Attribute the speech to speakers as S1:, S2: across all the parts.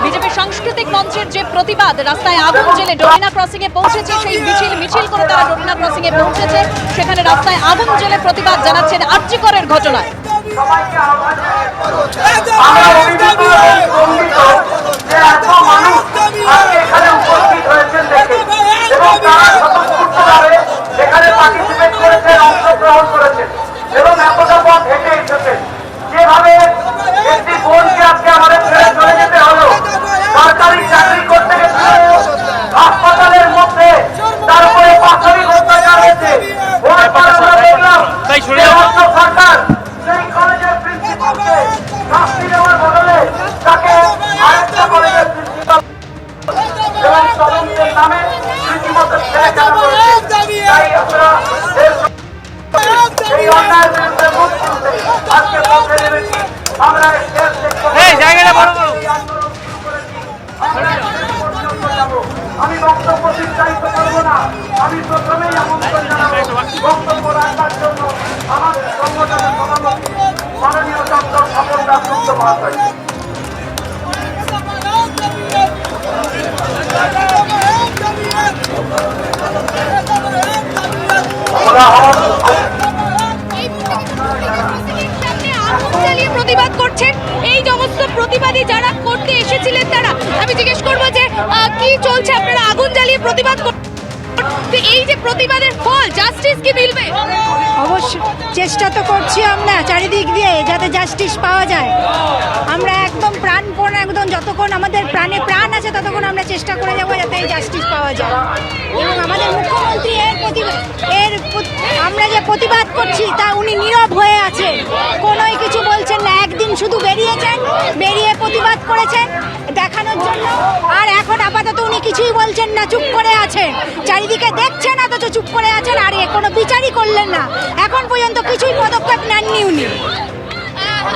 S1: BJP সাংস্কৃতিক মঞ্চের যে প্রতিবাদ, রাস্তায় আগুন জ্বেলে ডোরিনা ক্রসিং এ পৌঁছেছে, সেই মিছিল করে তারা ডোরিনা ক্রসিং এ পৌঁছেছে। সেখানে রাস্তায় আগুন জ্বেলে প্রতিবাদ জানাচ্ছেন আরজিকরের ঘটনায়।
S2: যেভাবে একটি বোনকে আজকে আমাদের ছেড়ে চলে যেতে হলো, সরকারি চাকরি করতে গেছিল, হাসপাতালের মধ্যে তারপরে পাশবিক অত্যাচার হয়েছে। আমরা দেখলাম সরকার সেই কলেজের প্রিন্সিপালকে শাস্তি দেওয়ার বদলে তাকে আরেকটা কলেজের প্রিন্সিপাল এবং তদন্তের নামে রীতিমতো ছেড়ে ফেলা হয়েছে। তাই আমরা এই অন্যায়ের বিরুদ্ধে মুখ খুলতে আজকে পৌঁছে নেমেছি। আমরা আমি বক্তব্য চিন্তায়িত করবো না। আমি প্রথমেই আমন্ত্রণ জানাবো বক্তব্য রাখবার জন্য আমাদের সংগঠনের সভাপতি মাননীয় ডক্টর স্বপন দাসগুপ্ত মহাশয়।
S1: প্রতিবাদ করছেন এই সমস্ত প্রতিবাদী যারা করতে এসেছিলেন তারা। আমি জিজ্ঞেস করবো যে কি চলছে, আপনারা আগুন জ্বালিয়ে প্রতিবাদ এই যে প্রতিবাদের ফল জাস্টিস কি মিলবে?
S3: অবশ্যই চেষ্টা তো করছি আমরা চারিদিক দিয়ে যাতে জাস্টিস পাওয়া যায়। আমরা একদম প্রাণপণ, একদম যতক্ষণ আমাদের প্রাণে প্রাণ আছে ততক্ষণ আমরা চেষ্টা করে যাবো যাতে এই জাস্টিস পাওয়া যায়। এবং আমাদের মুখ্যমন্ত্রী আমরা যে প্রতিবাদ করছি তা উনি নীরব হয়ে আছেন, কোনোই কিছু বলছেন না। একদিন শুধু বেরিয়ে প্রতিবাদ করেছেন দেখানোর জন্য, আর এখন আপাতত উনি কিছুই বলছেন না, চুপ করে আছেন। চারিদিকে দেখছেন অথচ চুপ করে আছেন, আর কোনো বিচারই করলেন না। এখন পর্যন্ত কিছুই পদক্ষেপ নেননি উনি।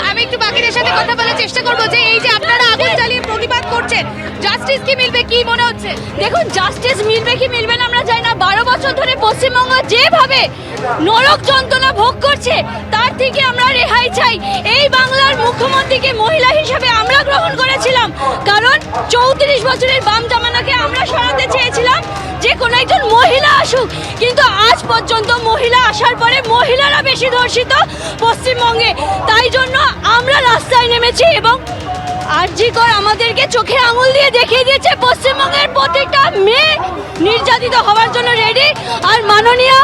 S1: আমি একটু বাকিদের সাথে কথা বলার চেষ্টা করবো যে এই যে আপনারা আগুন জ্বালিয়ে প্রতিবাদ করছেন, জাস্টিস কি মিলবে, কি মনে হচ্ছে? দেখুন, জাস্টিস মিলবে কি মিলবে না আমরা জানি না। 12 বছর ধরে পশ্চিমবঙ্গ যেভাবে নরক যন্ত্রণা ভোগ করছে তার থেকে আমরা রেহাই চাই। এই বাংলার মুখ্যমন্ত্রীকে মহিলা হিসেবে আমরা গ্রহণ করেছিলাম, কারণ 34 বছরের বাম জামানাকে আমরা সরাতে চেয়েছিলাম যে কোনো একজন মহিলা আসুক, কিন্তু আজ পর্যন্ত মহিলা আসার পরে মহিলারা বেশি ধর্ষিত পশ্চিমবঙ্গে। তাই জন্য আমরা রাস্তায় নেমেছি এবং আরজিকর আমাদেরকে চোখে আঙুল দিয়ে দেখিয়ে দিয়েছে পশ্চিমবঙ্গের প্রত্যেকটা মেয়ে নির্যাতিত হওয়ার জন্য রেডি। আর মাননীয়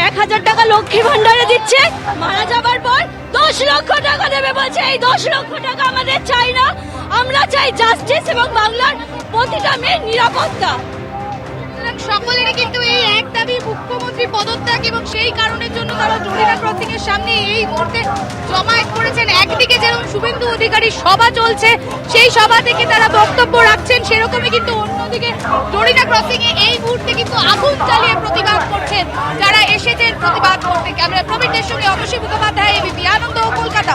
S1: 1000 টাকা লক্ষ্মী ভান্ডারে দিচ্ছে, মারা যাবার পর 10 লক্ষ টাকা দেবে বলছে। এই 10 লক্ষ টাকা আমাদের চাই না, আমরা চাই জাস্টিস এবং বাংলার প্রতিটা মেয়ের নিরাপত্তা। সকলেরই কিন্তু এই এক দাবি, মুখ্যমন্ত্রী পদত্যাগ, এবং সেই কারণের জন্য তারা ডোরিনা ক্রসিং এর সামনে এই মুহূর্তে জমায়েত করেছেন। একদিকে যেরকম শুভেন্দু অধিকারী সভা চলছে, সেই সভা থেকে তারা বক্তব্য রাখছেন, সেরকমই কিন্তু অন্যদিকে ডোরিনা ক্রসিং এ এই মুহূর্তে কিন্তু আগুন জ্বালিয়ে প্রতিবাদ করছেন যারা এসেছেন প্রতিবাদ করতে। ক্যামেরা প্রবীরদের সঙ্গে অবশ্যই মুখোপাধ্যায়, এবিপি আনন্দ, কলকাতা।